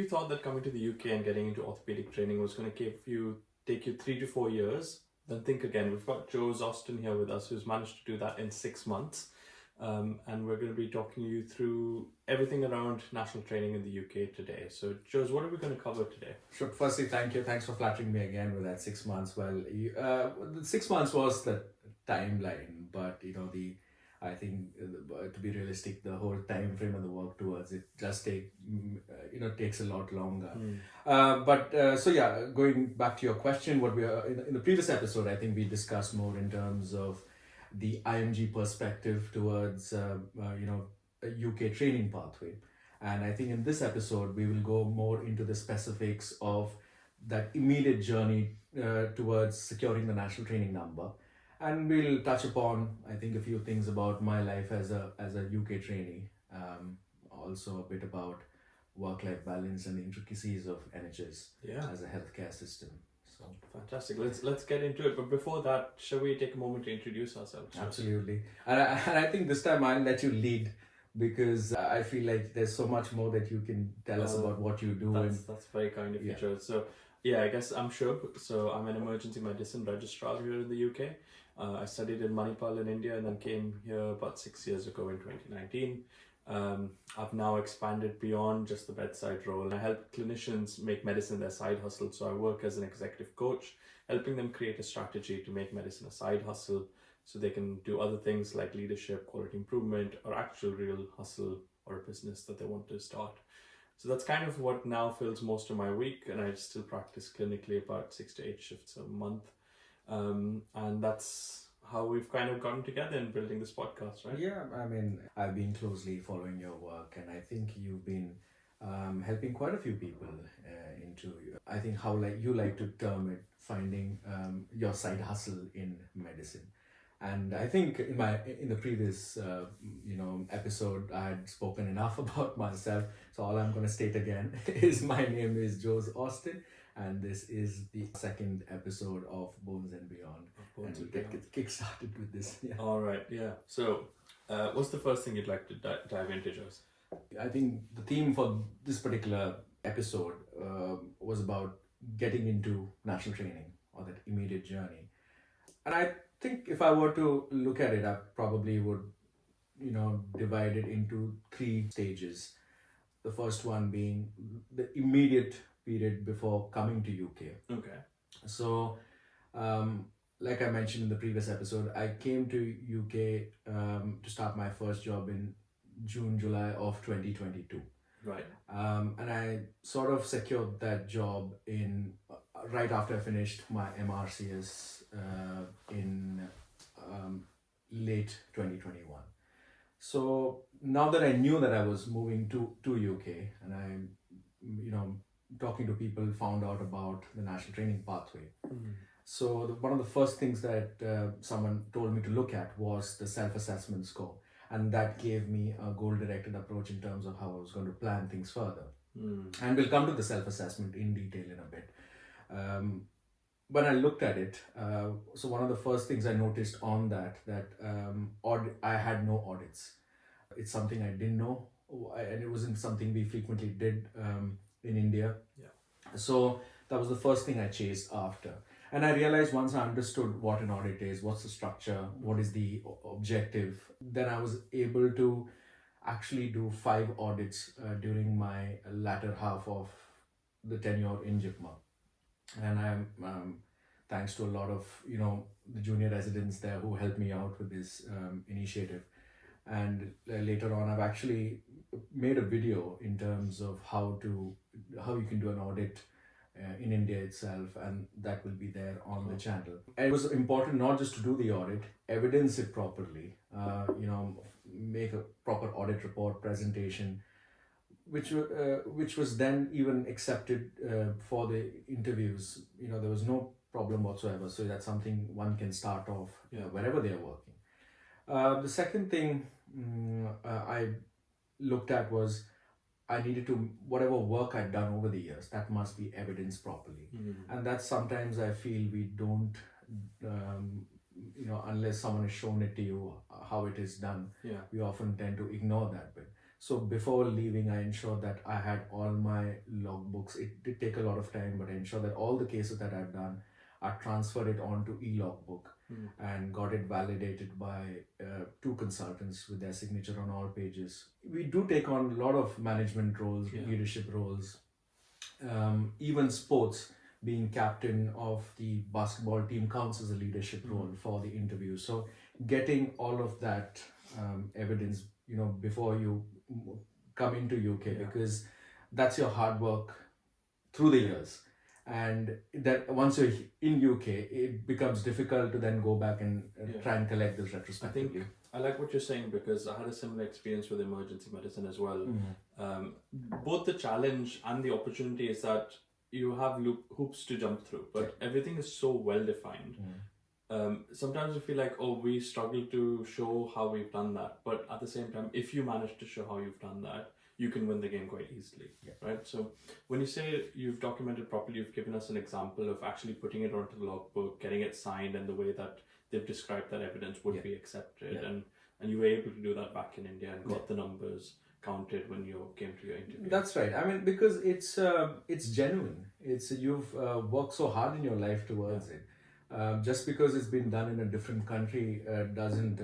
thought that coming to the UK and getting into orthopedic training was going to take you 3 to 4 years, then think again. We've got Jose Austin here with us, who's managed to do that in 6 months. And we're going to be talking you through everything around national training in the UK today. So, Jose, what are we going to cover today? Sure. Firstly, thank you. Thanks for flattering me again with that 6 months. Well, the 6 months was the timeline, but I think to be realistic, the whole time frame and the work towards it just takes a lot longer. Going back to your question, what we are in the previous episode, I think we discussed more in terms of the IMG perspective towards a UK training pathway, and I think in this episode we will go more into the specifics of that immediate journey towards securing the national training number. And we'll touch upon, I think, a few things about my life as a UK trainee, also a bit about work-life balance and the intricacies of NHS as a healthcare system. So fantastic. Let's get into it. But before that, shall we take a moment to introduce ourselves? Absolutely. And I think this time I'll let you lead, because I feel like there's so much more that you can tell us about what you do. That's very kind of you, Joe. So I guess I'm Shub. So I'm an emergency medicine registrar here in the UK. I studied in Manipal in India and then came here about 6 years ago in 2019. I've now expanded beyond just the bedside role. I help clinicians make medicine their side hustle. So I work as an executive coach, helping them create a strategy to make medicine a side hustle so they can do other things like leadership, quality improvement, or actual real hustle or a business that they want to start. So that's kind of what now fills most of my week, and I still practice clinically about 6 to 8 shifts a month. And that's how we've kind of gotten together in building this podcast, right? Yeah, I mean, I've been closely following your work, and I think you've been helping quite a few people into, I think, how you like to term it, finding your side hustle in medicine. And I think in the previous episode, I had spoken enough about myself. So all I'm going to state again is my name is Jose Austin, and this is the second episode of Bones and Beyond. And we'll get kick-started with this. Yeah. All right, yeah. So what's the first thing you'd like to dive into, Jose? I think the theme for this particular episode was about getting into national training, or that immediate journey. And I think if I were to look at it, I probably would, divide it into 3 stages. The first one being the immediate period before coming to UK. Okay. So, like I mentioned in the previous episode, I came to UK to start my first job in June, July of 2022. Right. And I sort of secured that job in right after I finished my MRCS in late 2021. So now that I knew that I was moving to UK, and I, talking to people, found out about the national training pathway. Mm-hmm. So one of the first things that someone told me to look at was the self-assessment score. And that gave me a goal-directed approach in terms of how I was going to plan things further. And we'll come to the self-assessment in detail in a bit. When I looked at it, so one of the first things I noticed on that I had no audits. It's something I didn't know, and it wasn't something we frequently did in India. Yeah. So that was the first thing I chased after. And I realized once I understood what an audit is, what's the structure, what is the objective, then I was able to actually do 5 audits during my latter half of the tenure in JIPMA. And I'm thanks to a lot of the junior residents there who helped me out with this initiative. And later on, I've actually made a video in terms of how you can do an audit in India itself, and that will be there on the channel. And it was important not just to do the audit, evidence it properly, make a proper audit report presentation, which was then even accepted for the interviews. There was no problem whatsoever. So that's something one can start off wherever they are working. The second thing I looked at was I needed to, whatever work I'd done over the years, that must be evidenced properly. Mm-hmm. And that's sometimes I feel we don't, unless someone has shown it to you how it is done, we often tend to ignore that bit. So before leaving, I ensured that I had all my logbooks. It did take a lot of time, but I ensured that all the cases that I've done, I transferred it onto e-logbook and got it validated by two consultants with their signature on all pages. We do take on a lot of management roles, leadership roles, even sports. Being captain of the basketball team counts as a leadership role for the interview. So getting all of that evidence, before you come into UK, because that's your hard work through the years. And that once you're in UK, it becomes difficult to then go back and try and collect this retrospectively. I like what you're saying, because I had a similar experience with emergency medicine as well. Both the challenge and the opportunity is that you have hoops to jump through, but everything is so well defined. Sometimes we feel like, we struggle to show how we've done that. But at the same time, if you manage to show how you've done that, you can win the game quite easily, right? So when you say you've documented properly, you've given us an example of actually putting it onto the logbook, getting it signed, and the way that they've described that evidence would be accepted. And you were able to do that back in India and got the numbers counted when you came to your interview. That's right. I mean, because it's genuine. It's you've worked so hard in your life towards it. Just because it's been done in a different country doesn't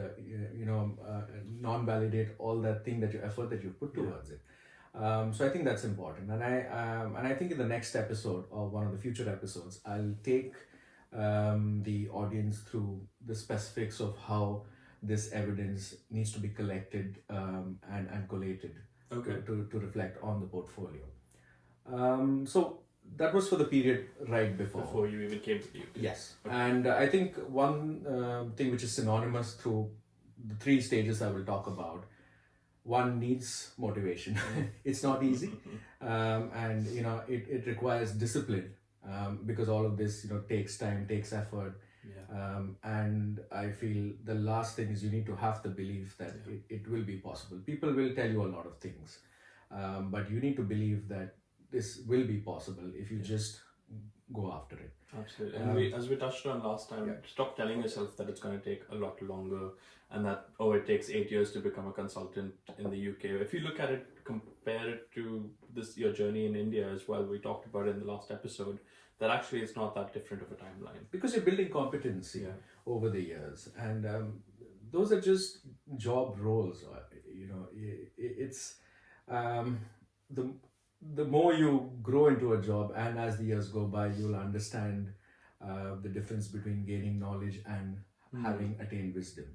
non-validate all that thing, that your effort that you put towards it. So I think that's important, and I think in the next episode or one of the future episodes, I'll take the audience through the specifics of how this evidence needs to be collected and collated to reflect on the portfolio. So that was for the period right before you even came to the UK. Yes. And I think one thing which is synonymous through the three stages I will talk about, one needs motivation. It's not easy. And it requires discipline, because all of this takes time, takes effort. And I feel the last thing is you need to have the belief that it will be possible. People will tell you a lot of things, but you need to believe that this will be possible if you just go after it. Absolutely. And as we touched on last time, stop telling yourself that it's going to take a lot longer and that, it takes 8 years to become a consultant in the UK. If you look at it, compare it to your journey in India as well, we talked about it in the last episode, that actually it's not that different of a timeline. Because you're building competency over the years, and those are just job roles. It's the more you grow into a job, and as the years go by, you'll understand the difference between gaining knowledge and having attained wisdom.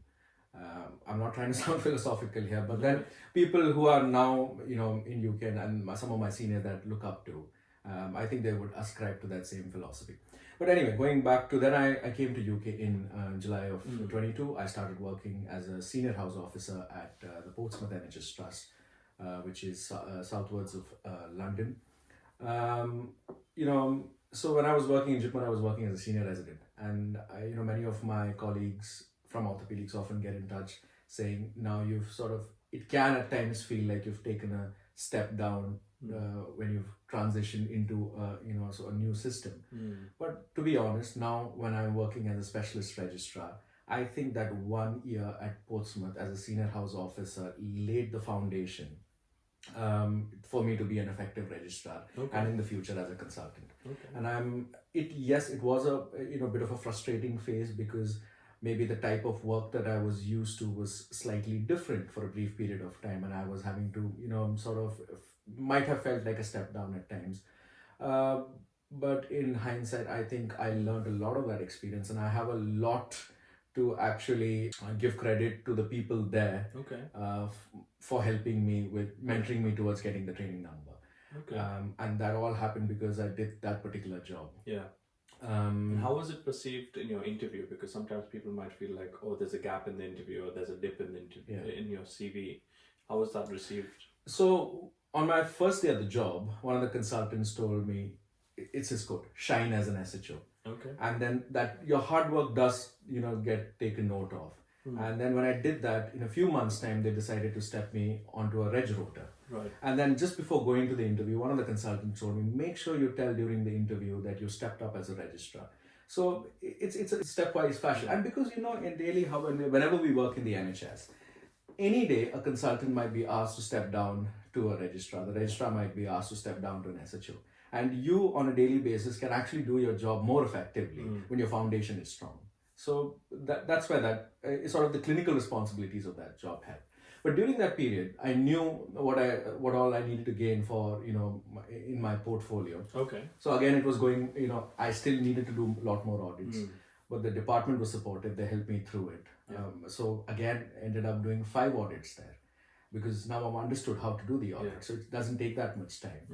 I'm not trying to sound philosophical here, but then people who are now in UK and some of my seniors that look up to, I think they would ascribe to that same philosophy. But anyway, going back to then, I came to UK in July of 22. I started working as a senior house officer at the Portsmouth NHS Trust, which is southwards of London. So when I was working in Japan, I was working as a senior resident, and many of my colleagues from orthopedics often get in touch saying, now it can at times feel like you've taken a step down when you've transitioned into a new system. But to be honest, now when I'm working as a specialist registrar, I think that 1 year at Portsmouth as a senior house officer laid the foundation for me to be an effective registrar and in the future as a consultant. And it was a bit of a frustrating phase, because maybe the type of work that I was used to was slightly different for a brief period of time, and I was having to might have felt like a step down at times. But in hindsight, I think I learned a lot of that experience, and I have a lot to actually give credit to the people there for helping me with mentoring me towards getting the training number. And that all happened because I did that particular job. How was it perceived in your interview? Because sometimes people might feel like, there's a gap in the interview, or there's a dip in the interview in your CV. How was that received? So on my first day at the job, one of the consultants told me, it's his quote, shine as an SHO. And then that your hard work does, get taken note of. And then when I did that, in a few months' time, they decided to step me onto a reg rota. And then just before going to the interview, one of the consultants told me, make sure you tell during the interview that you stepped up as a registrar. So it's a stepwise fashion. And because, in daily, whenever we work in the NHS, any day, a consultant might be asked to step down to a registrar. The registrar might be asked to step down to an SHO. And you, on a daily basis, can actually do your job more effectively when your foundation is strong. So that's where that sort of the clinical responsibilities of that job help. But during that period, I knew what all I needed to gain for, in my portfolio. Okay. So again, it was going, I still needed to do a lot more audits. But the department was supportive. They helped me through it. So again, ended up doing 5 audits there, because now I've understood how to do the audit. So it doesn't take that much time.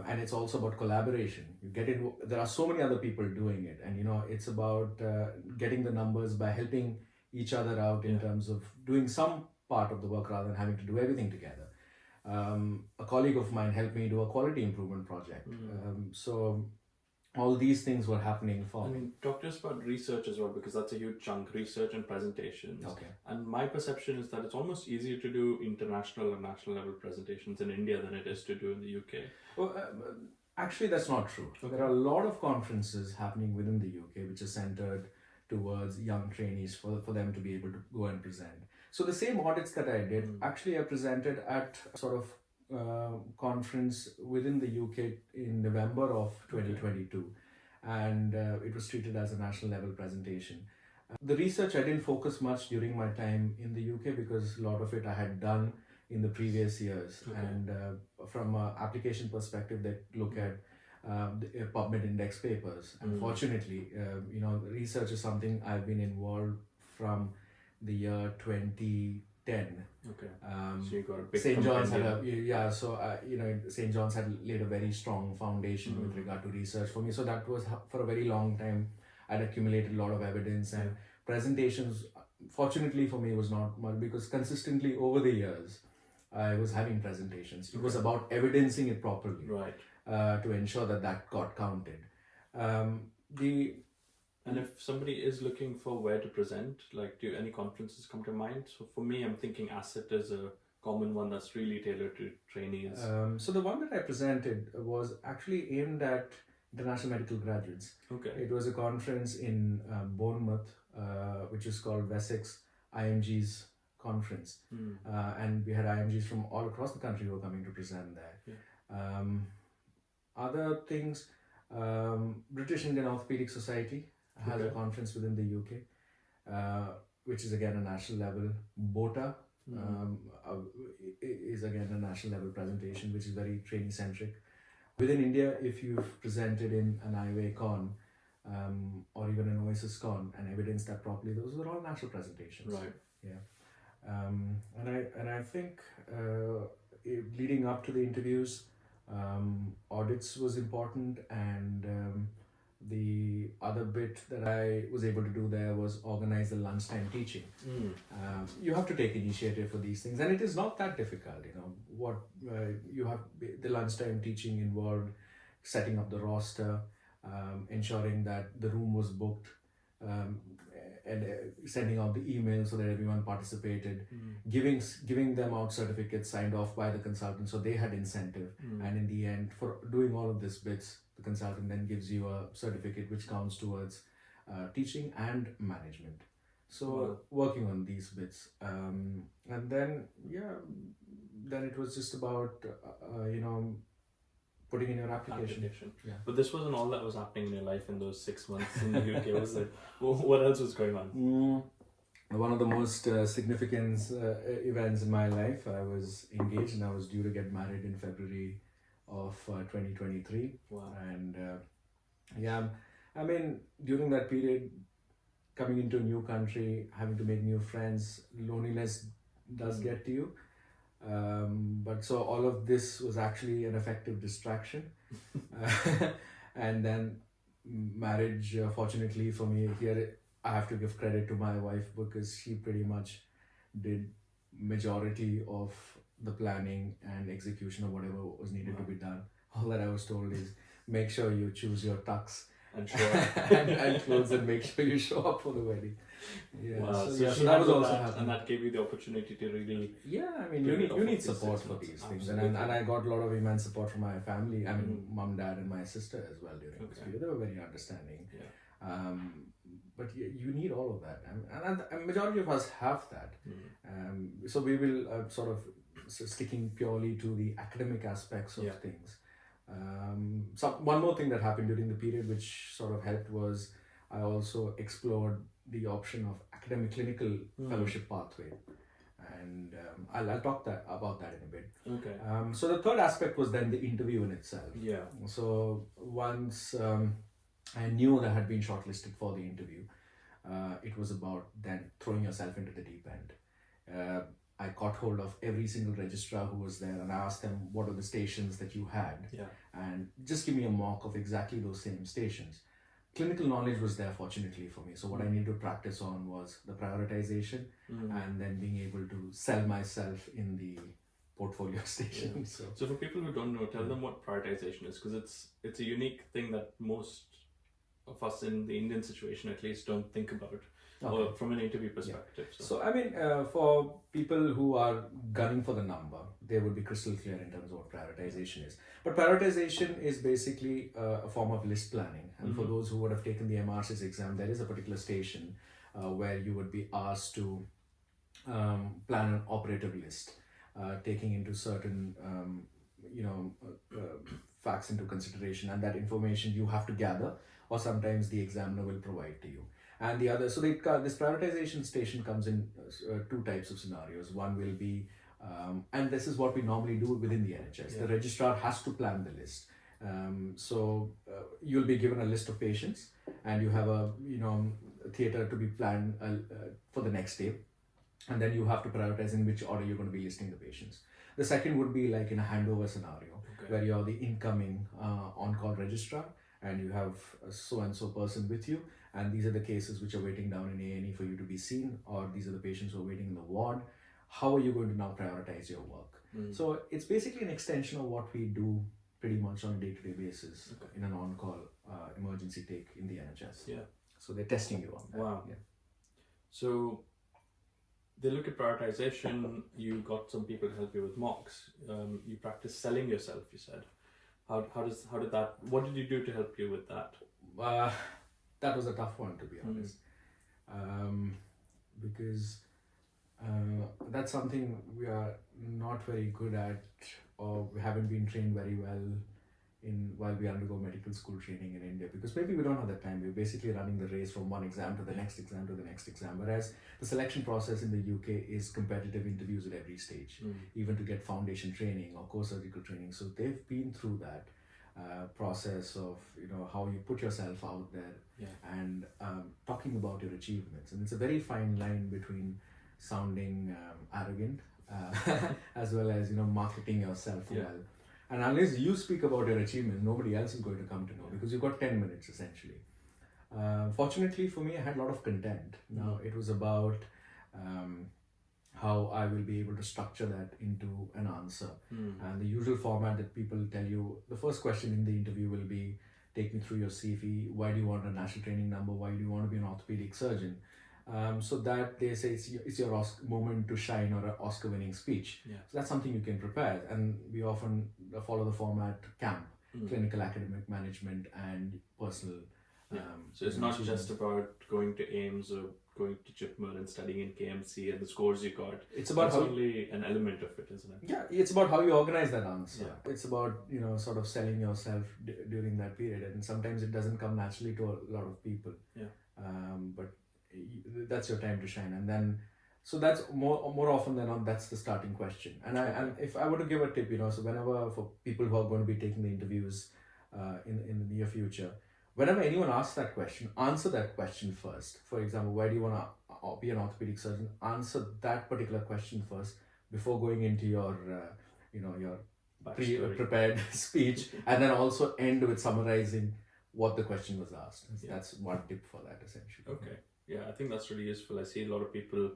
And it's also about collaboration. You get it. There are so many other people doing it. And, it's about getting the numbers by helping each other out in terms of doing some part of the work rather than having to do everything together. A colleague of mine helped me do a quality improvement project. So all these things were happening for me. Talk to us about research as well, because that's a huge chunk, research and presentations. Okay. And my perception is that it's almost easier to do international and national level presentations in India than it is to do in the UK. Well, actually, that's not true. Okay. There are a lot of conferences happening within the UK which are centered towards young trainees for them to be able to go and present. So the same audits that I did, actually I presented at sort of conference within the UK in November of 2022, and it was treated as a national level presentation. The research I didn't focus much during my time in the UK because a lot of it I had done in the previous years. And from an application perspective, they look at the PubMed index papers. Unfortunately, research is something I've been involved from the year 2010. Okay. So you got a big St. John's had St. John's had laid a very strong foundation with regard to research for me. So that was for a very long time. I'd accumulated a lot of evidence and presentations. Fortunately for me, was not much because consistently over the years, I was having presentations. It was about evidencing it properly, right? To ensure that got counted. And if somebody is looking for where to present, like, do any conferences come to mind? So for me, I'm thinking ASSET is a common one that's really tailored to trainees. So the one that I presented was actually aimed at international medical graduates. Okay. It was a conference in Bournemouth, which is called Wessex IMG's conference. And we had IMGs from all across the country who were coming to present there. Yeah. Other things, British Indian Orthopaedic Society has a conference within the UK, which is again a national level. BOTA is again a national level presentation, which is very trainee centric. Within India, if you've presented in an IOA con or even an Oasis con and evidenced that properly, those are all national presentations. Right. Yeah. And I think leading up to the interviews, audits was important, and the other bit that I was able to do there was organize the lunchtime teaching. You have to take initiative for these things, and it is not that difficult. What you have, the lunchtime teaching involved setting up the roster, ensuring that the room was booked, and sending out the email so that everyone participated, giving them out certificates signed off by the consultant so they had incentive, and in the end, for doing all of these bits, the consultant then gives you a certificate which counts towards teaching and management. So working on these bits, and then it was just about putting in your application. Yeah. But this wasn't all that was happening in your life in those 6 months in the UK, was it? What else was going on? One of the most significant events in my life, I was engaged and I was due to get married in February of 2023. Wow. And during that period, coming into a new country, having to make new friends, loneliness does get to you. But so all of this was actually an effective distraction. And then marriage, fortunately for me here, I have to give credit to my wife because she pretty much did majority of the planning and execution of whatever was needed to be done. All that I was told is make sure you choose your tux and show up. and clothes, and make sure you show up for the wedding. Yeah, wow. so that was also happening. And that gave you the opportunity to really... Yeah, I mean, you need support for these things. And I got a lot of immense support from my family. I mean, mom, dad, and my sister as well during this period. They were very understanding. Yeah. but you need all of that, and majority of us have that. So we will sort of sticking purely to the academic aspects of things. So one more thing that happened during the period which sort of helped was I also explored the option of academic clinical fellowship pathway, and I'll talk about that in a bit. Okay. So the third aspect was then the interview in itself. Yeah. So once I knew that I had been shortlisted for the interview, it was about then throwing yourself into the deep end. I caught hold of every single registrar who was there and I asked them what are the stations that you had, and just give me a mock of exactly those same stations. Clinical knowledge was there fortunately for me, so what I needed to practice on was the prioritization and then being able to sell myself in the portfolio station. So for people who don't know, tell them what prioritization is, because it's a unique thing that most of us in the Indian situation at least don't think about. Or from an interview perspective. So I mean, for people who are gunning for the number, they would be crystal clear in terms of what prioritization is. But prioritization is basically a form of list planning. And for those who would have taken the MRC's exam, there is a particular station where you would be asked to plan an operative list, taking into certain, facts into consideration, and that information you have to gather, or sometimes the examiner will provide to you. And the other, so this prioritization station comes in two types of scenarios. One will be, and this is what we normally do within the NHS. The registrar has to plan the list. So you'll be given a list of patients, and you have a theatre to be planned for the next day, and then you have to prioritize in which order you're going to be listing the patients. The second would be like in a handover scenario, where you're the incoming on-call registrar, and you have a so-and-so person with you, and these are the cases which are waiting down in A&E for you to be seen, or these are the patients who are waiting in the ward. How are you going to now prioritize your work? So it's basically an extension of what we do pretty much on a day-to-day basis in an on-call emergency take in the NHS. Yeah. So they're testing you on that. Wow. Yeah. So they look at prioritization. You got some people to help you with mocks. You practice selling yourself, you said. How did that, what did you do to help you with that? That was a tough one, to be honest, because that's something we are not very good at, or we haven't been trained very well in while we undergo medical school training in India, because maybe we don't have the time. We're basically running the race from one exam to the next exam to the next exam, whereas the selection process in the UK is competitive interviews at every stage, even to get foundation training or core surgical training. So they've been through that process of how you put yourself out there and talking about your achievements, and it's a very fine line between sounding arrogant as well as marketing yourself well. And unless you speak about your achievements, nobody else is going to come to know, because you've got 10 minutes essentially. Fortunately for me, I had a lot of content. Now it was about how I will be able to structure that into an answer. And the usual format that people tell you, the first question in the interview will be, take me through your CV, why do you want a national training number, why do you want to be an orthopedic surgeon? So that they say it's your moment to shine, or an Oscar winning speech. So that's something you can prepare, and we often follow the format CAMP, clinical academic management and personal. So it's not just about going to AIMS or going to Chipman and studying in KMC and the scores you got. It's about only an element of it, isn't it? Yeah, it's about how you organize that answer. It's about sort of selling yourself during that period, and sometimes it doesn't come naturally to a lot of people. But that's your time to shine, and then so that's more often than not, that's the starting question. And if I were to give a tip, so whenever, for people who are going to be taking the interviews in the near future, whenever anyone asks that question, answer that question first. For example, why do you want to be an orthopedic surgeon? Answer that particular question first before going into your your prepared speech, and then also end with summarizing what the question was asked. That's one tip for that, essentially. Okay. Yeah, I think that's really useful. I see a lot of people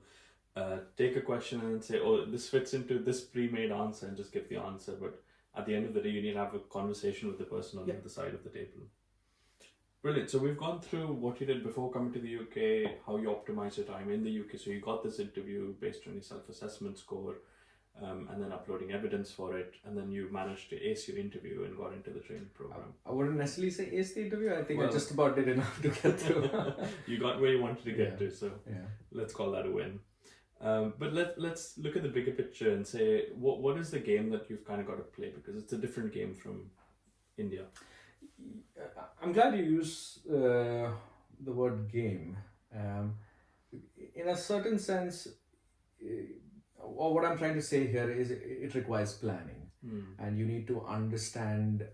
take a question and say, oh, this fits into this pre-made answer, and just give the answer. But at the end of the day, you need to have a conversation with the person on the other side of the table. Brilliant. So we've gone through what you did before coming to the UK, how you optimize your time in the UK. So you got this interview based on your self-assessment score. and then uploading evidence for it, and then you managed to ace your interview and got into the training program. I wouldn't necessarily say ace the interview. I think I Well, just about did enough to get through. You got where you wanted to get to, so Yeah. let's call that a win. But let's look at the bigger picture and say, what is the game that you've kind of got to play, because it's a different game from India. I'm glad you use the word game. In a certain sense, or what I'm trying to say here is it requires planning, and you need to understand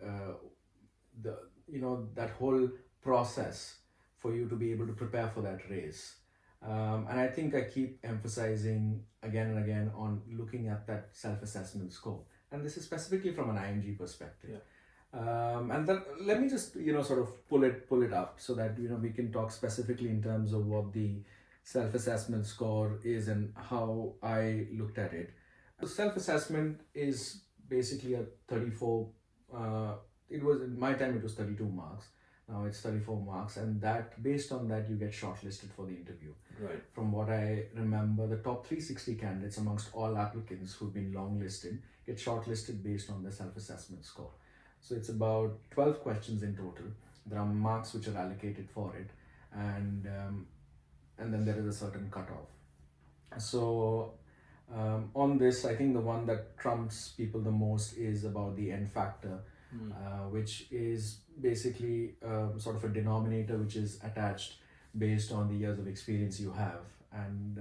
that whole process for you to be able to prepare for that race. And I think I keep emphasizing again and again on looking at that self-assessment score, and this is specifically from an IMG perspective. Yeah. And then let me just sort of pull it up so that we can talk specifically in terms of what the self-assessment score is and how I looked at it. The self-assessment is basically a 34. It was in my time it was 32 marks. Now it's 34 marks, and that based on that you get shortlisted for the interview. Right. From what I remember, the top 360 candidates amongst all applicants who've been longlisted get shortlisted based on their self-assessment score. So it's about 12 questions in total. There are marks which are allocated for it, and then there is a certain cutoff. So on this, I think the one that trumps people the most is about the N factor, which is basically sort of a denominator which is attached based on the years of experience you have. And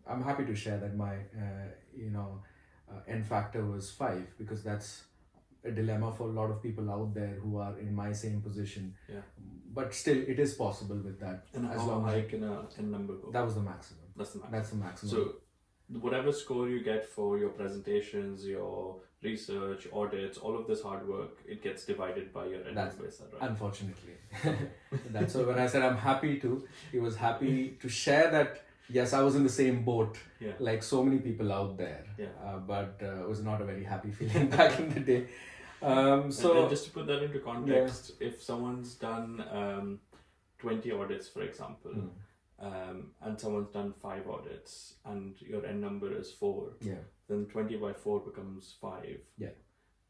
I'm happy to share that my N factor was 5, because that's a dilemma for a lot of people out there who are in my same position. Yeah. But still, it is possible with that. And as how long high as can a N number go? that was the maximum. That's the maximum. That's the maximum. So whatever score you get for your presentations, your research, audits, all of this hard work, it gets divided by your N number, is that right? Unfortunately. That's so when I said I'm happy to, he was happy to share that, yes, I was in the same boat, like so many people out there. Yeah. But it was not a very happy feeling back in the day. And just to put that into context, if someone's done 20 audits, for example, and someone's done 5 audits and your N number is 4, then 20 by 4 becomes 5. Yeah.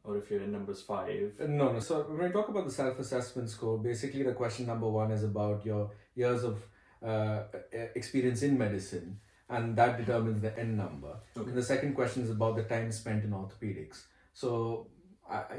Or if your N number is 5. No. So when we talk about the self-assessment score, basically the question number 1 is about your years of experience in medicine, and that determines the N number. Okay. And the second question is about the time spent in orthopedics. So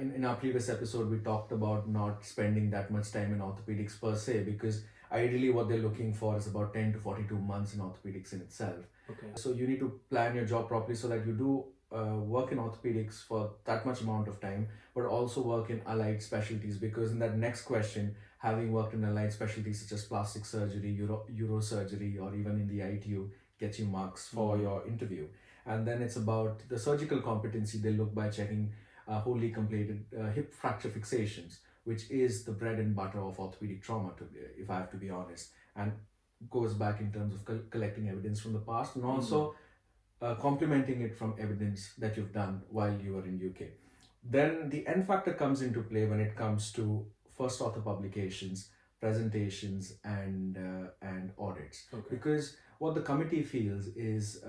in our previous episode, we talked about not spending that much time in orthopedics per se, because ideally what they're looking for is about 10 to 42 months in orthopedics in itself. Okay. So you need to plan your job properly so that you do work in orthopedics for that much amount of time, but also work in allied specialties, because in that next question, having worked in allied specialties such as plastic surgery, neurosurgery, or even in the ITU gets you marks for your interview. And then it's about the surgical competency. They look by checking wholly completed hip fracture fixations, which is the bread and butter of orthopedic trauma, if I have to be honest, and goes back in terms of collecting evidence from the past, and also complementing it from evidence that you've done while you were in UK. Then the N factor comes into play when it comes to first author publications, presentations, and audits. Okay. Because what the committee feels is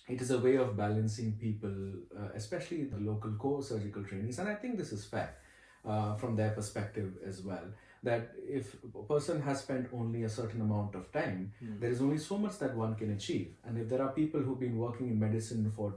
it is a way of balancing people, especially the local core surgical trainees, and I think this is fair from their perspective as well, that if a person has spent only a certain amount of time, there is only so much that one can achieve. And if there are people who've been working in medicine for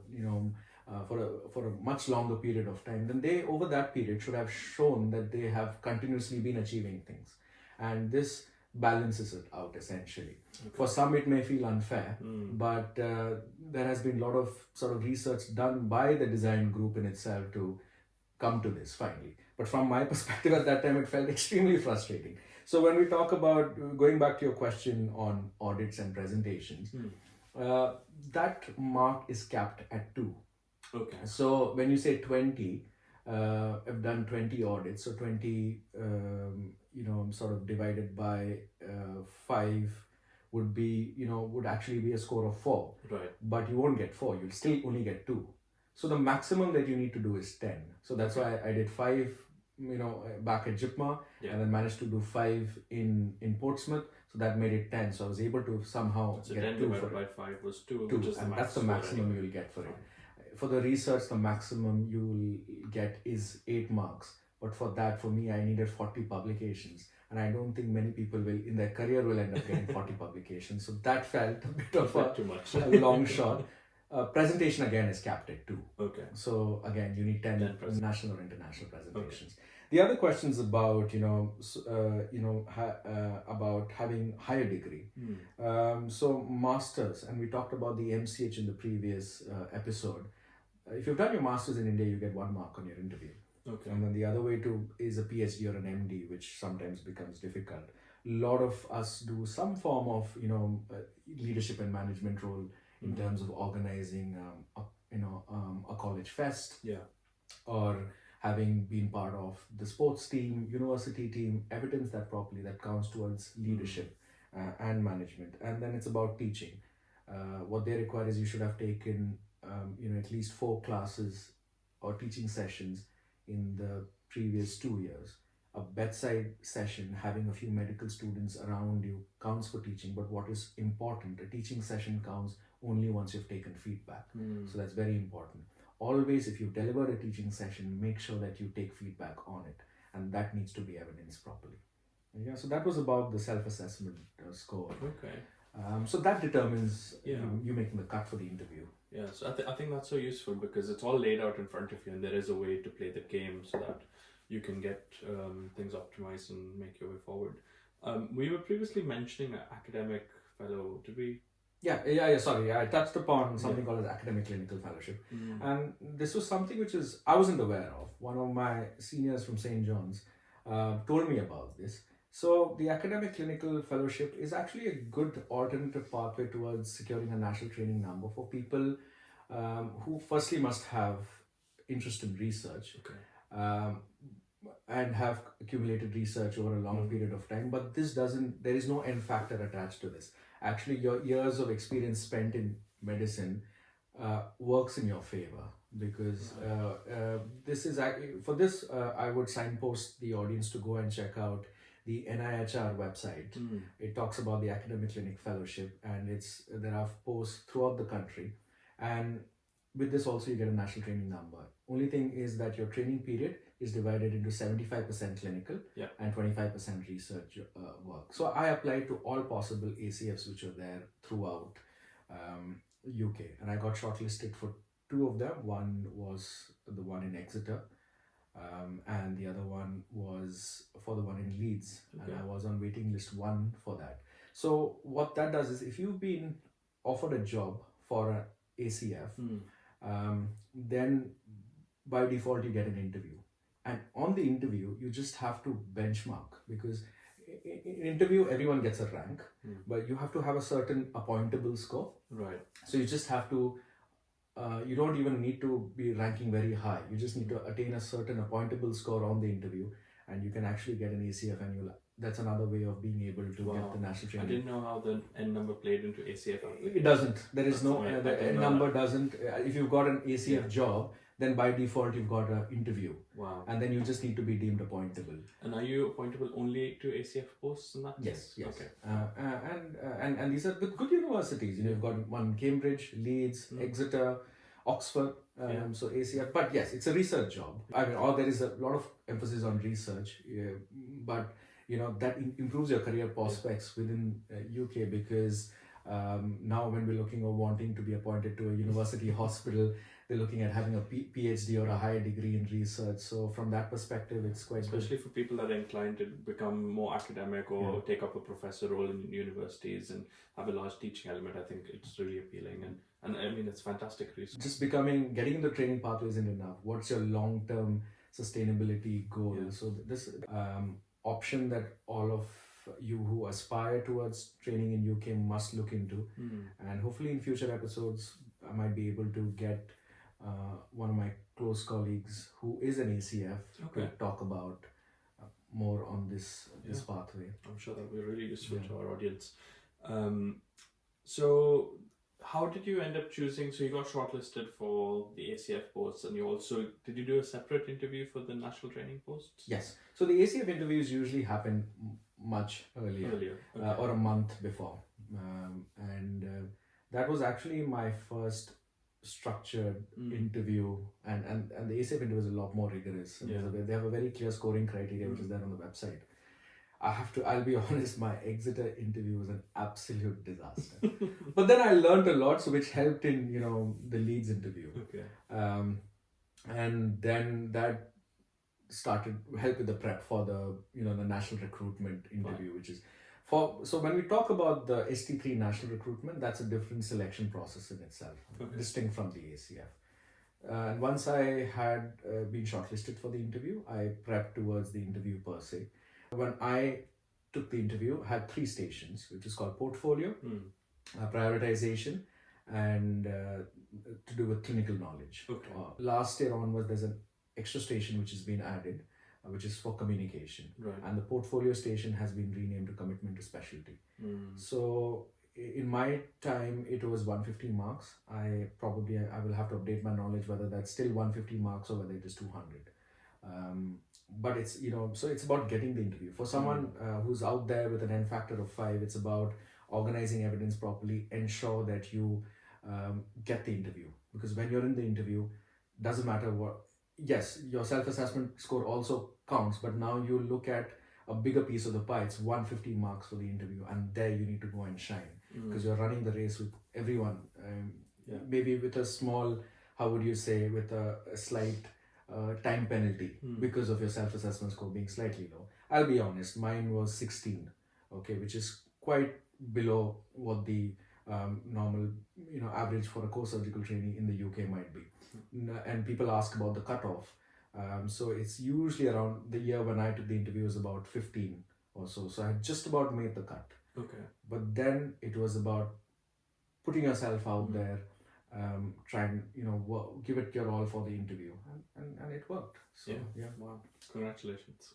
for a much longer period of time, then they over that period should have shown that they have continuously been achieving things, and this balances it out essentially. Okay. For some it may feel unfair, but there has been a lot of sort of research done by the design group in itself to come to this finally. But from my perspective at that time, it felt extremely frustrating. So when we talk about, going back to your question on audits and presentations, that mark is capped at 2. Okay. So when you say 20, I've done 20 audits, so 20 sort of divided by 5 would be, would actually be a score of 4. Right. But you won't get 4, you'll still only get 2. So the maximum that you need to do is 10. So that's why I did 5, back at JIPMA, and then managed to do 5 in Portsmouth. So that made it 10. So I was able to somehow So get 10 2 divided for by it. 5 was 2, 2, which is and the that's the max maximum you'll get for it. for the research, the maximum you'll get is 8 marks. But for that, for me, I needed 40 publications. And I don't think many people will, in their career, will end up getting 40 publications. So that felt a bit of too much. a long shot. Presentation again is capped at 2. Okay. So again, you need 10 10 national or international presentations. Okay. The other questions about about having higher degree. So masters, and we talked about the MCH in the previous episode. If you've done your masters in India, you get 1 mark on your interview. Okay. And then the other way is a PhD or an MD, which sometimes becomes difficult. A lot of us do some form of leadership and management role in terms of organizing a college fest. Yeah. Or having been part of the sports team, university team, evidence that properly, that counts towards leadership and management. And then it's about teaching. What they require is you should have taken at least 4 classes or teaching sessions in the previous 2 years. A bedside session, having a few medical students around you, counts for teaching. But what is important, a teaching session counts only once you've taken feedback. So that's very important. Always, if you deliver a teaching session, make sure that you take feedback on it, and that needs to be evidenced properly. Yeah, so that was about the self-assessment score. Okay. So that determines you making the cut for the interview. Yeah, so I think that's so useful because it's all laid out in front of you, and there is a way to play the game so that you can get things optimized and make your way forward. We were previously mentioning an academic fellow. Did we? Yeah. Sorry, I touched upon something called as academic clinical fellowship, and this was something which I wasn't aware of. One of my seniors from St. John's told me about this. So the academic clinical fellowship is actually a good alternative pathway towards securing a national training number for people who firstly must have interest in research. Okay. And have accumulated research over a long period of time, but there is no end factor attached to this. Actually, your years of experience spent in medicine works in your favor, because this is for this I would signpost the audience to go and check out the NIHR website. It talks about the academic clinic fellowship, and there are posts throughout the country, and with this also you get a national training number. Only thing is that your training period is divided into 75% clinical and 25% research work. So I applied to all possible ACFs which are there throughout UK, and I got shortlisted for 2 of them. One was the one in Exeter, and the other one was for the one in Leeds, and I was on waiting list 1 for that. So what that does is, if you've been offered a job for an ACF, then by default you get an interview, and on the interview you just have to benchmark, because in interview everyone gets a rank, but you have to have a certain appointable score. Right. So you just have to you don't even need to be ranking very high. You just need to attain a certain appointable score on the interview, and you can actually get an ACF, and that's another way of being able to get the national training. I didn't know how the N number played into ACF. It doesn't. There is no the N number doesn't. If you've got an ACF job, then by default you've got an interview. Wow. And then you just need to be deemed appointable. And are you appointable only to ACF posts in that? Yes. Okay. And these are the good universities. You've got one Cambridge, Leeds, Exeter, Oxford. So ACF. But yes, it's a research job. I mean, there is a lot of emphasis on research, but that improves your career prospects within UK, because now when we're looking or wanting to be appointed to a university hospital, they're looking at having a PhD or a higher degree in research. So from that perspective, it's quite especially good for people that are inclined to become more academic or take up a professor role in universities and have a large teaching element. I think it's really appealing, and I mean, it's fantastic research. Just getting the training pathway isn't enough. What's your long-term sustainability goal? So this option that all of you who aspire towards training in UK must look into, and hopefully in future episodes I might be able to get one of my close colleagues who is an ACF to talk about more on this pathway. I'm sure that will be really useful to our audience. So how did you end up choosing? So you got shortlisted for the ACF posts, and did you do a separate interview for the national training posts? Yes. So the ACF interviews usually happen much earlier. Or a month before, and that was actually my first structured interview, and the ACF interview is a lot more rigorous. Yeah. They have a very clear scoring criteria, which is there on the website. I'll be honest, my Exeter interview was an absolute disaster. But then I learned a lot, so which helped in, the Leeds interview. Okay. And then that started help with the prep for the, the national recruitment interview, which is so when we talk about the ST3 national recruitment, that's a different selection process in itself, distinct from the ACF. And once I had been shortlisted for the interview, I prepped towards the interview per se. When I took the interview, I had 3 stations, which is called portfolio, prioritization, and to do with clinical knowledge. Okay. Last year onwards, there's an extra station which has been added, which is for communication. Right. And the portfolio station has been renamed to commitment to specialty. So in my time, it was 150 marks. I will have to update my knowledge whether that's still 150 marks or whether it is 200. But it's, so it's about getting the interview. For someone who's out there with an N factor of 5, it's about organizing evidence properly, ensure that you get the interview. Because when you're in the interview, doesn't matter what, yes, your self-assessment score also counts, but now you look at a bigger piece of the pie. It's 150 marks for the interview, and there you need to go and shine, because you're running the race with everyone. Maybe with a small, with a slight time penalty because of your self-assessment score being slightly low. I'll be honest, mine was 16, which is quite below what the normal, average for a core surgical trainee in the UK might be. And people ask about the cutoff. So it's usually around the year when I took the interview was about 15 or so. So I had just about made the cut. Okay. But then it was about putting yourself out there, try and give it your all for the interview, and it worked. So wow, congratulations.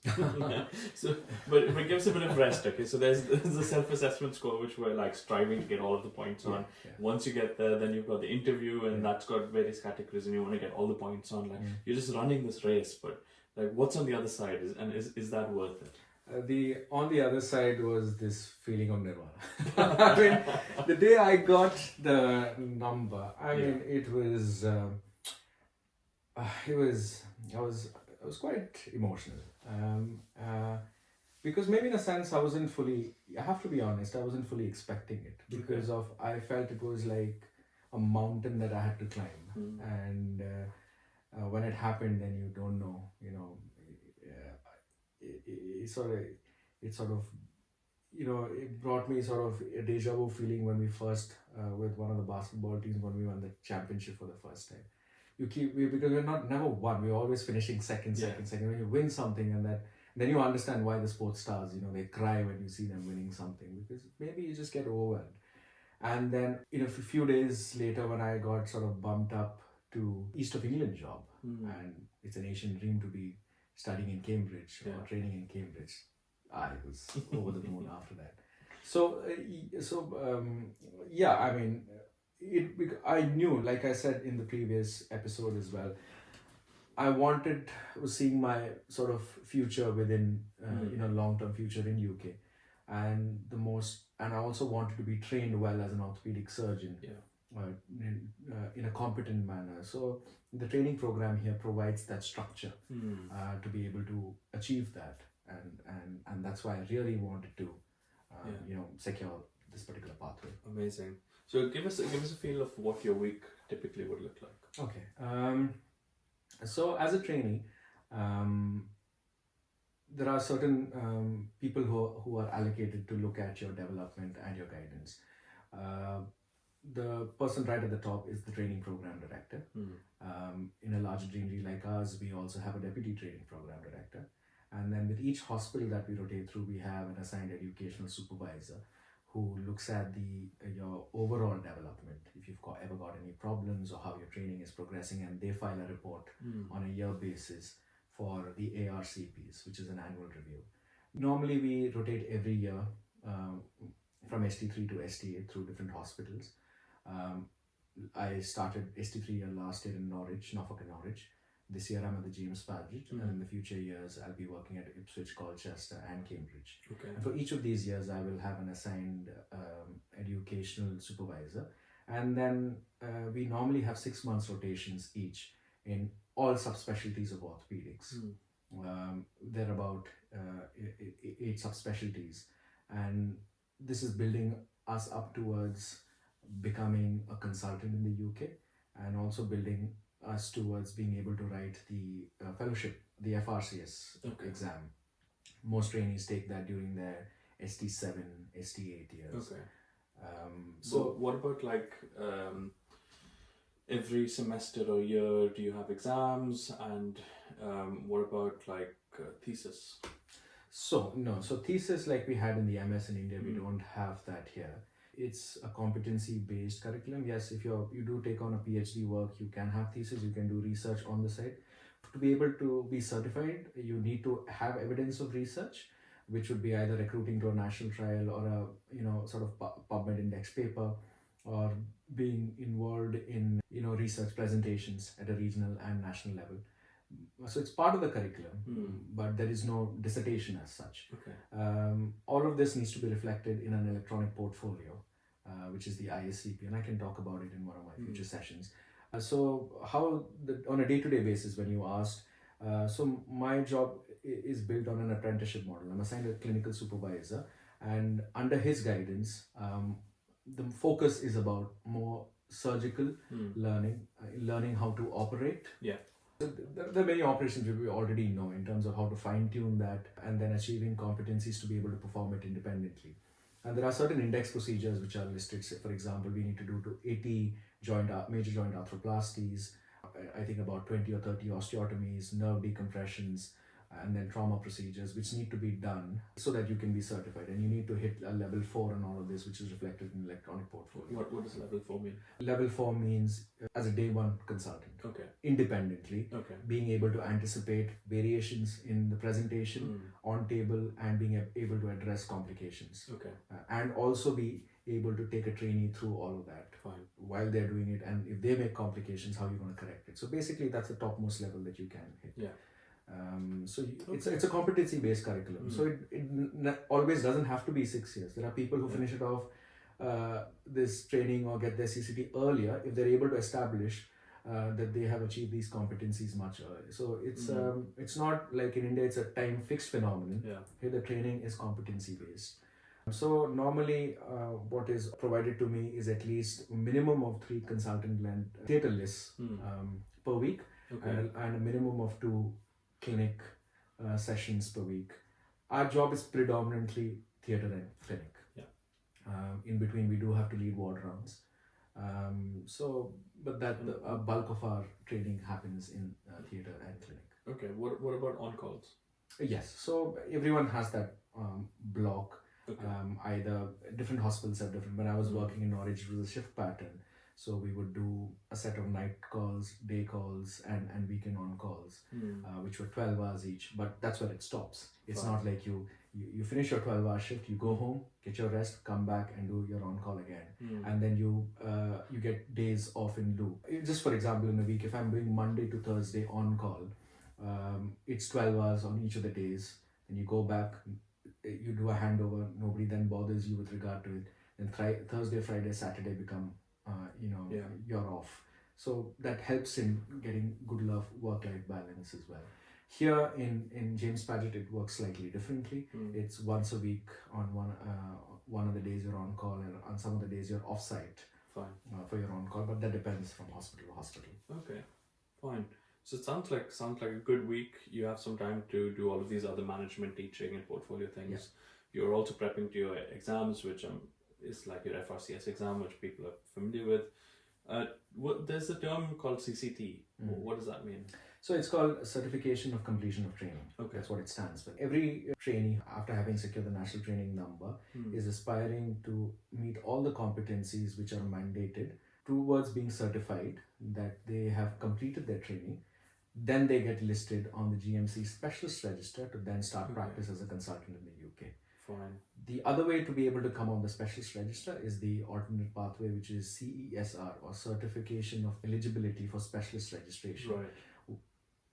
So but give us a bit of rest. Okay, so there's the self-assessment score, which we're like striving to get all of the points on. Once you get there, then you've got the interview, and that's got various categories, and you want to get all the points on. Like you're just running this race, but like what's on the other side, is that worth it? On the other side was this feeling of nirvana. I mean, the day I got the number, it was I was quite emotional. Because maybe in a sense I have to be honest, I wasn't fully expecting it, because I felt it was like a mountain that I had to climb, and when it happened, then you don't know, it brought me sort of a deja vu feeling when we first, with one of the basketball teams, when we won the championship for the first time. Because we're never won, we're always finishing second. When you win something, and then you understand why the sports stars, they cry when you see them winning something, because maybe you just get overwhelmed. And then, a few days later, when I got sort of bumped up to East of England job, and it's an Asian dream to be studying in Cambridge or training in Cambridge, I was over the moon after that. I knew, like I said in the previous episode as well, I was seeing my sort of future within, long-term future in UK, and I also wanted to be trained well as an orthopedic surgeon. In a competent manner. So the training program here provides that structure to be able to achieve that, and that's why I really wanted to secure this particular pathway. Amazing. So give us a feel of what your week typically would look like. Okay. So as a trainee, there are certain people who are allocated to look at your development and your guidance. The person right at the top is the training program director. In a larger trainee like us, we also have a deputy training program director. And then with each hospital that we rotate through, we have an assigned educational supervisor who looks at your overall development, if you've ever got any problems or how your training is progressing, and they file a report on a year basis for the ARCPs, which is an annual review. Normally we rotate every year from ST3 to ST8 through different hospitals. I started ST3 year last year in Norfolk and Norwich. This year I'm at the James Padgett, and in the future years I'll be working at Ipswich, Colchester and Cambridge. Okay. And for each of these years I will have an assigned educational supervisor, And then we normally have 6 months rotations each in all subspecialties of orthopedics. There are about 8 subspecialties, and this is building us up towards becoming a consultant in the UK, and also building us towards being able to write the fellowship, the FRCS exam. Most trainees take that during their ST7, ST8 years. Okay. So what about like every semester or year do you have exams, and what about like thesis? So thesis like we had in the MS in India, we don't have that here. It's a competency based curriculum. Yes, if you do take on a PhD work, you can have thesis, you can do research on the side. To be able to be certified, you need to have evidence of research, which would be either recruiting to a national trial or a sort of PubMed index paper, or being involved in research presentations at a regional and national level. So it's part of the curriculum, but there is no dissertation as such. Okay. All of this needs to be reflected in an electronic portfolio, which is the ISCP, and I can talk about it in one of my future sessions. So how on a day-to-day basis, when you asked, so my job is built on an apprenticeship model. I'm assigned a clinical supervisor, and under his guidance, the focus is about more surgical learning how to operate. Yeah. There are many operations we already know in terms of how to fine-tune that, and then achieving competencies to be able to perform it independently. And there are certain index procedures which are listed. Say, for example, we need to do 80 major joint arthroplasties, I think about 20 or 30 osteotomies, nerve decompressions, and then trauma procedures, which need to be done so that you can be certified. And you need to hit a level 4 on all of this, which is reflected in the electronic portfolio. What does level 4 mean? Level 4 means as a day 1 consultant. Okay. Independently. Okay. Being able to anticipate variations in the presentation on table, and being able to address complications. Okay. And also be able to take a trainee through all of that. Fine. While they're doing it, and if they make complications, how you're going to correct it. So basically that's the topmost level that you can hit. Yeah. It's a competency based curriculum. So it always doesn't have to be 6 years. There are people who finish it off this training or get their CCT earlier if they're able to establish that they have achieved these competencies much earlier. So it's not like in India it's a time fixed phenomenon. Yeah. Here the training is competency based. So normally what is provided to me is at least a minimum of 3 consultant length theatre lists per week. Okay. And a minimum of 2 clinic sessions per week. Our job is predominantly theatre and clinic. Yeah. In between we do have to lead ward rounds. But a bulk of our training happens in theatre and clinic. Okay. What about on-calls? Yes. So everyone has that block. Okay. Either different hospitals have different. When I was working in Norwich, it was a shift pattern. So we would do a set of night calls, day calls, and weekend on calls, which were 12 hours each. But that's where it stops. It's not like you finish your 12-hour shift, you go home, get your rest, come back and do your on call again, and then you get days off in lieu. Just for example, in a week, if I'm doing Monday to Thursday on call, it's 12 hours on each of the days. Then you go back, you do a handover. Nobody then bothers you with regard to it. Then Thursday, Friday, Saturday become you're off. So that helps in getting good work-life balance as well. Here in James Paget, it works slightly differently. It's once a week on one of the days you're on call, and on some of the days you're off-site. Fine. For your on call, but that depends from hospital to hospital. Okay, fine. So it sounds like a good week. You have some time to do all of these other management, teaching, and portfolio things. Yeah. You're also prepping to your exams, which is like your FRCS exam, which people are familiar with. There's a term called CCT. What does that mean? So it's called Certification of Completion of Training. Okay. That's what it stands for. Every trainee, after having secured the national training number, is aspiring to meet all the competencies which are mandated towards being certified that they have completed their training. Then they get listed on the GMC Specialist Register to then start practice as a consultant in the UK. Fine. The other way to be able to come on the Specialist Register is the alternate pathway, which is CESR, or Certification of Eligibility for Specialist Registration. Right.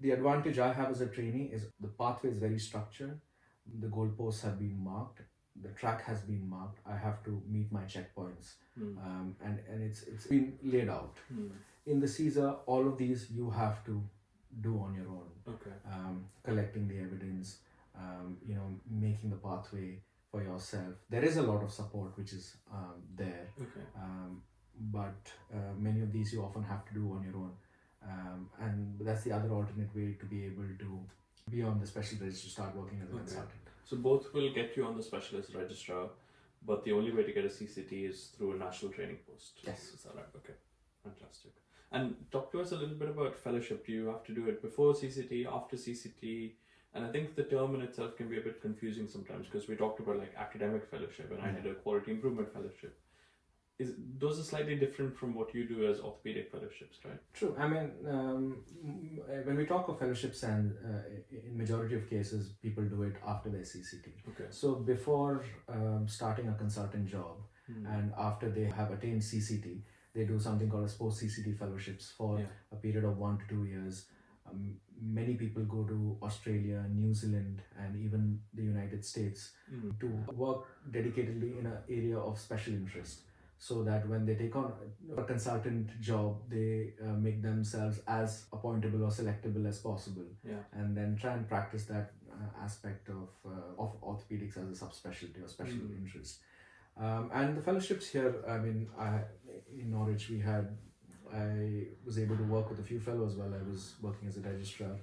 The advantage I have as a trainee is the pathway is very structured. The goalposts have been marked. the track has been marked. I have to meet my checkpoints, and it's been laid out. In the CSER, all of these you have to do on your own. Okay. Collecting the evidence, making the pathway for yourself. There is a lot of support which is there, Okay. but many of these you often have to do on your own. And that's the other alternate way to be able to be on the special register, start working as a consultant. So both will get you on the specialist registrar, but the only way to get a CCT is through a national training post. Yes. Is that right? Okay. Fantastic. And talk to us a little bit about fellowship. Do you have to do it before CCT, after CCT? And I think the term in itself can be a bit confusing sometimes, because we talked about like academic fellowship and I did a quality improvement fellowship. Those are slightly different from what you do as orthopedic fellowships, right? True. I mean, when we talk of fellowships, and in majority of cases, people do it after their CCT. Okay. So before starting a consultant job, and after they have attained CCT, they do something called as post-CCT fellowships for a period of 1 to 2 years. Many people go to Australia, New Zealand, and even the United States to work dedicatedly in an area of special interest, so that when they take on a consultant job, they make themselves as appointable or selectable as possible, and then try and practice that aspect of orthopedics as a subspecialty or special interest. And the fellowships here, I mean, in Norwich, I was able to work with a few fellows while I was working as a registrar.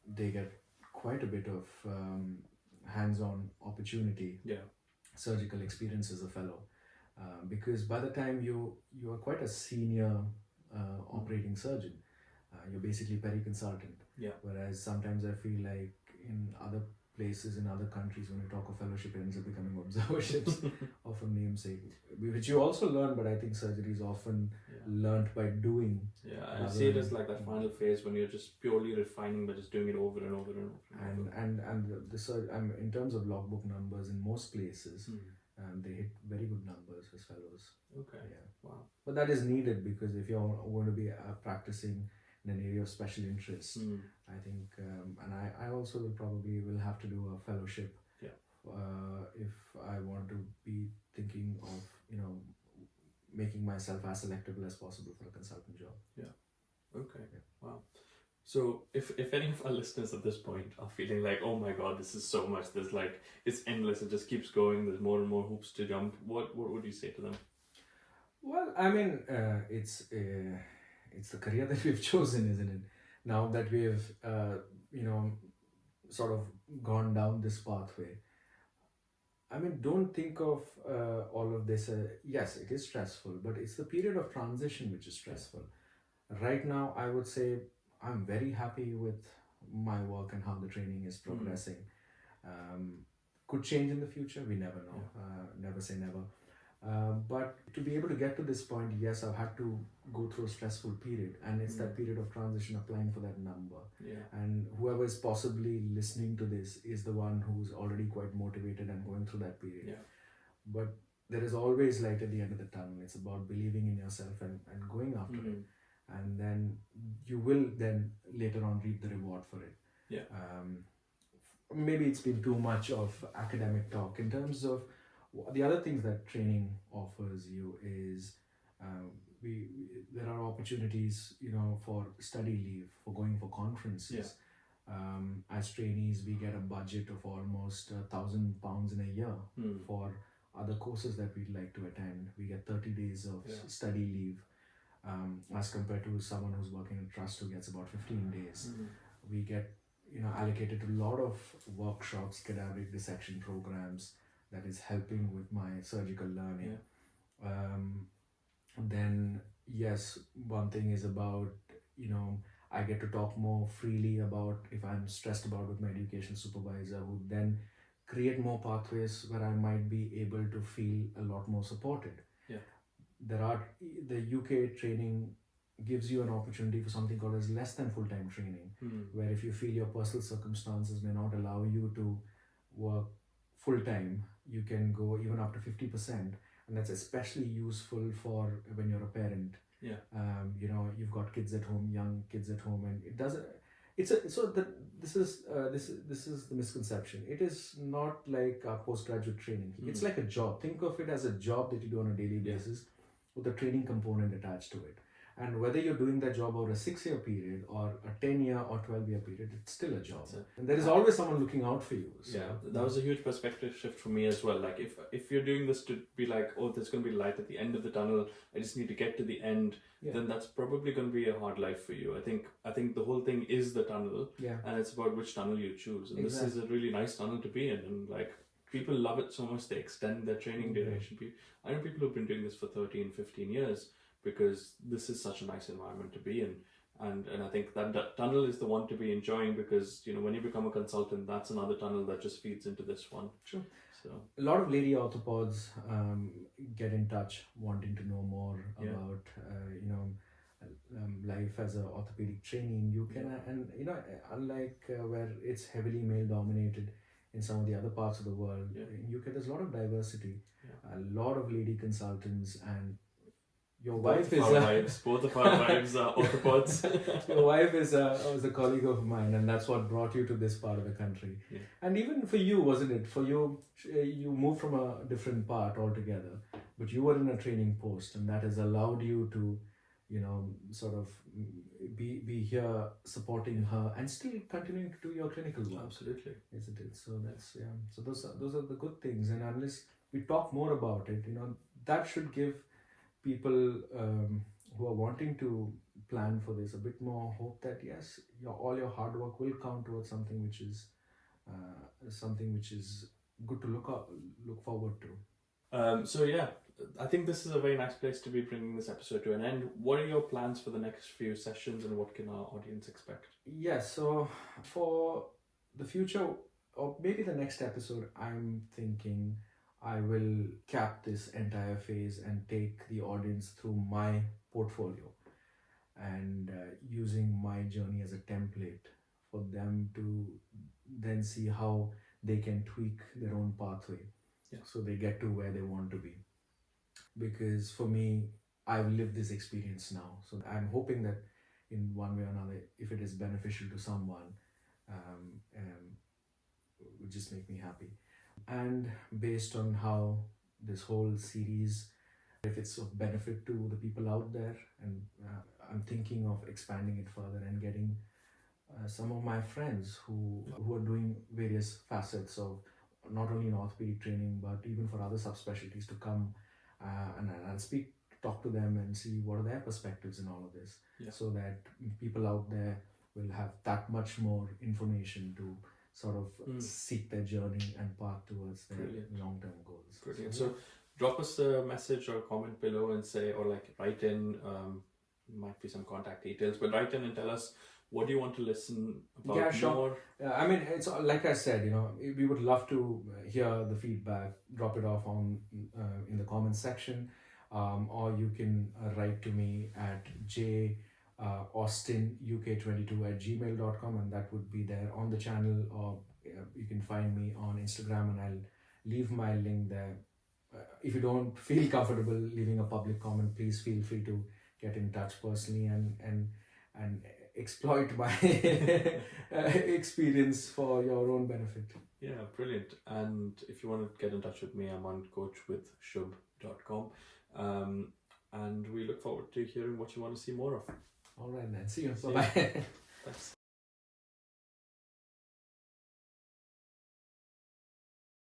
They get quite a bit of hands-on opportunity, surgical experience as a fellow, because by the time you are quite a senior operating surgeon, you're basically peri-consultant. Whereas sometimes I feel like in other places, in other countries, when you talk of fellowship, it ends up becoming observerships of a namesake, which you also learn, but I think surgery is often learnt by doing. I see it as like that final phase when you're just purely refining by just doing it over and over and over. And in terms of logbook numbers, in most places, they hit very good numbers as fellows. Okay. Wow. But that is needed, because if you're going to be practicing in an area of special interest, I think, and I also will have to do a fellowship if I want to be thinking of making myself as selectable as possible for a consultant job. Okay. Wow. So if any of our listeners at this point are feeling like, oh my god, this is so much, there's like, it's endless, it just keeps going, there's more and more hoops to jump, what would you say to them? Well, I mean, it's the career that we've chosen, isn't it? Now that we've sort of gone down this pathway, I mean, don't think of all of this. Yes, it is stressful, but it's the period of transition which is stressful. Right now, I would say I'm very happy with my work and how the training is progressing. Could change in the future, we never know. Never say never. But to be able to get to this point, yes, I've had to go through a stressful period, and it's that period of transition, applying for that number. And whoever is possibly listening to this is the one who's already quite motivated and going through that period. But there is always light at the end of the tunnel. It's about believing in yourself and going after it, and then you will then later on reap the reward for it. Maybe it's been too much of academic talk. In terms of the other things that training offers you is there are opportunities, for study leave, for going for conferences. As trainees, we get a budget of almost £1,000 in a year for other courses that we'd like to attend. We get 30 days of study leave, as compared to someone who's working in a trust who gets about 15 days. We get allocated to a lot of workshops, cadaveric dissection programs, that is helping with my surgical learning. Then yes, one thing is about, I get to talk more freely about if I'm stressed about with my education supervisor, who then create more pathways where I might be able to feel a lot more supported. The UK training gives you an opportunity for something called as less than full-time training, where if you feel your personal circumstances may not allow you to work full-time, you can go even up to 50%, and that's especially useful for when you're a parent. You've got kids at home, young kids at home, and this is the misconception. It is not like a postgraduate training. It's like a job. Think of it as a job that you do on a daily basis with a training component attached to it. And whether you're doing that job over a 6-year period or a 10-year or 12-year period, it's still a job. And there is always someone looking out for you. So, that was a huge perspective shift for me as well. Like if you're doing this to be like, oh, there's going to be light at the end of the tunnel, I just need to get to the end, then that's probably going to be a hard life for you. I think the whole thing is the tunnel, and it's about which tunnel you choose. And this is a really nice tunnel to be in, and like people love it so much they extend their training duration. I know people who've been doing this for 13, 15 years because this is such a nice environment to be in. And I think that tunnel is the one to be enjoying because, you know, when you become a consultant, that's another tunnel that just feeds into this one. Sure. So a lot of lady orthopods get in touch wanting to know more about, life as an orthopedic trainee in UK. And, you know, unlike where it's heavily male dominated in some of the other parts of the world, in UK there's a lot of diversity, a lot of lady consultants, and both of our wives are orthopods. Your wife was a colleague of mine, and that's what brought you to this part of the country. And even for you, wasn't it? For you, you moved from a different part altogether, but you were in a training post, and that has allowed you to, you know, sort of be here supporting her and still continuing to do your clinical work. Absolutely, isn't it? So that's So those are the good things, and unless we talk more about it, you know, that should give people who are wanting to plan for this a bit more hope that yes, all your hard work will count towards something which is good to look forward to. So yeah, I think this is a very nice place to be bringing this episode to an end. What are your plans for the next few sessions, and what can our audience expect? Yes, so for the future, or maybe the next episode, I'm thinking I will cap this entire phase and take the audience through my portfolio and using my journey as a template for them to then see how they can tweak their own pathway so they get to where they want to be. Because for me, I've lived this experience now. So I'm hoping that in one way or another, if it is beneficial to someone, it would just make me happy. And based on how this whole series, if it's of benefit to the people out there, and I'm thinking of expanding it further and getting some of my friends who are doing various facets of not only in orthopedic training but even for other subspecialties to come and I'll talk to them and see what are their perspectives in all of this, so that people out there will have that much more information to sort of seek their journey and path towards their long-term goals. Brilliant. So drop us a message or a comment below and say, or like write in, might be some contact details, but write in and tell us what do you want to listen about more. Sure. I mean, it's like I said, you know, we would love to hear the feedback. Drop it off on in the comments section, or you can write to me at austinuk22@gmail.com, and that would be there on the channel, or you can find me on Instagram, and I'll leave my link there. If you don't feel comfortable leaving a public comment, please feel free to get in touch personally and exploit my experience for your own benefit. Yeah, brilliant. And if you want to get in touch with me, I'm on coachwithshub.com. And we look forward to hearing what you want to see more of. All right, then. See you. Bye-bye. Thanks.